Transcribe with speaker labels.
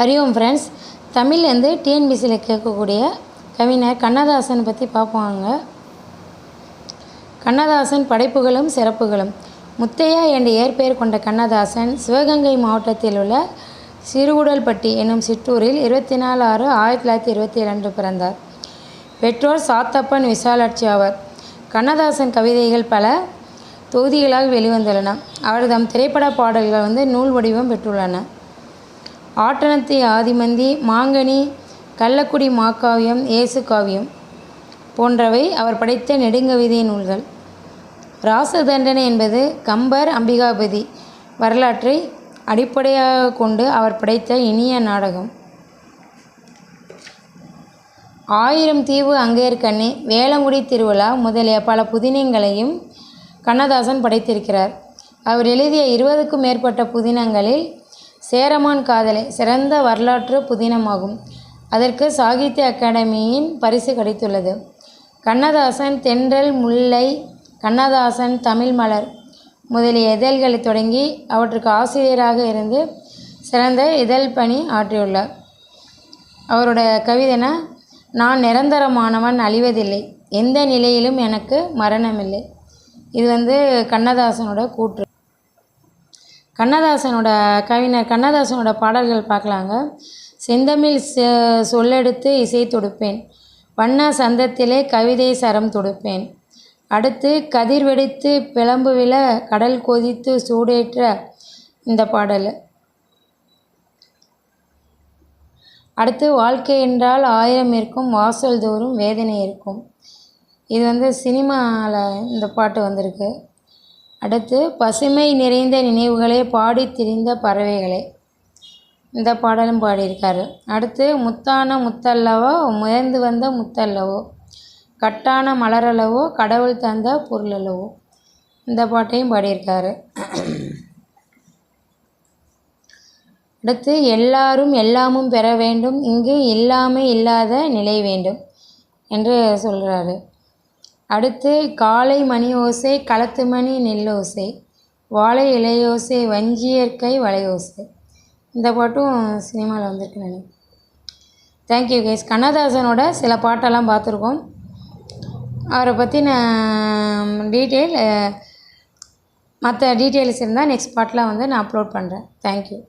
Speaker 1: அறிவோம் ஃப்ரெண்ட்ஸ். தமிழ்லேருந்து டிஎன்பிசியில் கேட்கக்கூடிய கவிஞர் கண்ணதாசன் பற்றி பார்ப்போங்க. கண்ணதாசன் படைப்புகளும் சிறப்புகளும். முத்தையா என்ற இயற்பெயர் கொண்ட கண்ணதாசன் சிவகங்கை மாவட்டத்தில் உள்ள சிறுகுடல்பட்டி என்னும் சிற்றூரில் 24/6/1922 பிறந்தார். பெற்றோர் சாத்தப்பன், விசாலாட்சி ஆவர். கண்ணதாசன் கவிதைகள் பல தொகுதிகளாக வெளிவந்துள்ளன. அவர் தம் திரைப்பட பாடல்கள் நூல் வடிவம் பெற்றுள்ளன. ஆட்டனத்தி ஆதிமந்தி, மாங்கனி, கள்ளக்குடி மாக்காவியம், இயேசு காவியம் போன்றவை அவர் படைத்த நெடுங்கவிதை நூல்கள். ராசதண்டனை என்பது கம்பர் அம்பிகாபதி வரலாற்றை அடிப்படையாக கொண்டு அவர் படைத்த இனிய நாடகம். 1000 தீவு அங்கேற்கண்ணி, வேளங்குடி திருவிழா முதலிய பல புதினங்களையும் கண்ணதாசன் படைத்திருக்கிறார். அவர் எழுதிய 20க்கும் மேற்பட்ட புதினங்களில் சேரமான் காதலை சிறந்த வரலாற்று புதினமாகும். அதற்கு சாகித்ய அகாடமியின் பரிசு கிடைத்துள்ளது. கண்ணதாசன் தென்றல், முல்லை, கண்ணதாசன், தமிழ் மலர் முதலிய இதழ்களை தொடங்கி அவற்றுக்கு ஆசிரியராக இருந்து சிறந்த இதழ் பணி ஆற்றியுள்ளார். அவரோட கவிதைனா, நான் நிரந்தரமானவன், அழிவதில்லை, எந்த நிலையிலும் எனக்கு மரணமில்லை. இது கண்ணதாசனோட கூற்று. கவிஞர் கண்ணதாசனோட பாடல்கள் பார்க்கலாங்க. செந்தமிழ் சொல்லெடுத்து இசை தொடுப்பேன், வண்ண சந்தத்திலே கவிதை சரம் தொடுப்பேன். அடுத்து கதிர் வெடித்து பிளம்பு விழ கடல் கொதித்து சூடேற்ற இந்த பாடல். அடுத்து வாழ்க்கை என்றால் 1000 இருக்கும், வாசல் தோறும் வேதனை இருக்கும். இது சினிமாவில் இந்த பாட்டு வந்திருக்கு. அடுத்து பசுமை நிறைந்த நினைவுகளே பாடி திரிந்த பறவைகளே, இந்த பாடலும் பாடியிருக்காரு. அடுத்து முத்தான முத்தல்லவோ, முயர்ந்து வந்த முத்தல்லவோ, கட்டான மலரளவோ, கடவுள் தந்த பொருளல்லவோ, இந்த பாட்டையும் பாடியிருக்காரு. அடுத்து எல்லாரும் எல்லாமும் பெற வேண்டும், இங்கு இல்லாமை இல்லாத நிலை வேண்டும் என்று சொல்கிறாரு. அடுத்து காலை மணி ஓசை, களத்து மணி நெல்லோசை, வாழை இலையோசை, வஞ்சியற்கை வளையோசை, இந்த பாட்டும் சினிமாவில் வந்திருக்கு நினைக்கிறேன். Thank you guys. கண்ணதாசனோட சில பாட்டெல்லாம் பார்த்துருக்கோம். அவரை பற்றின மற்ற டீட்டெயில்ஸ் இருந்தால் நெக்ஸ்ட் பாட்டில் நான் அப்லோட் பண்ணுறேன். தேங்க்யூ.